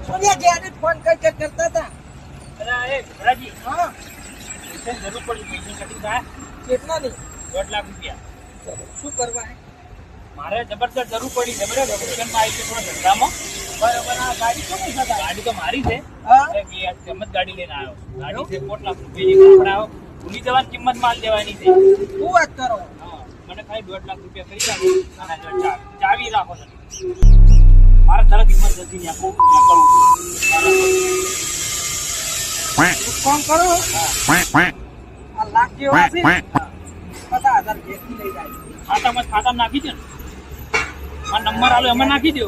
સોનિયા જેને ફોન કરતા હતા. અરે એ ભરાજી હા જરૂર પડી પૈસા કટી જાય કેટલા ની 1.5 લાખ રૂપિયા. શું કરવા હે? મારે જબરદસ્ત જરૂર પડી છે બરાબર. ઓપ્શનમાં આવી છે થોડા ધંધામાં. બરાબર. આ ગાડી કોની છે? ગાડી તો મારી છે. હા કિંમત ગાડી લઈને આવ્યો. ગાડી છે 1.5 લાખ રૂપિયા. આપણે ભૂલી જવાની કિંમત માલ દેવાની છે. શું વાત કરો? હા મને ખાલી 1.5 લાખ રૂપિયા કરી આપો અને ચાવી રાખો તમે. મારે તરત કિંમત નથી આપું કોણ કરો? આ લાખ જેવા છે 50,000 જેટલી લઈ જાય. ખાતામાં નાખી દો ને. મારો નંબર આલો એમાં નાખી દો.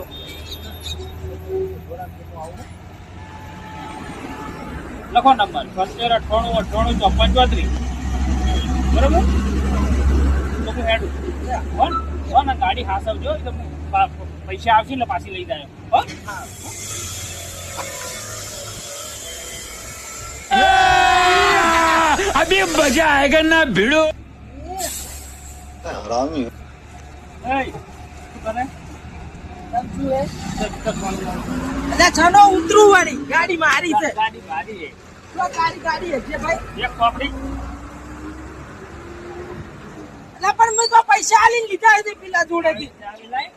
લખો નંબર 70989854. બરોબર તો હું હેડું હો ને. ગાડી હાસવજો તો પૈસા આવશે એટલે પાછી લઈ જાય હો. अभी मजा आएगा ना भिड़ो हरामी શું કરે? અલ્યા છનો ઉતરું વાળી ગાડી મારી છે. ગાડી ગાડી છે. ગાડી હશે ભાઈ. એક કોપડી અલ્યા પણ મેં તો પૈસા આલીને લીધા હતી પેલા જોડેથી. ચાવી લાય.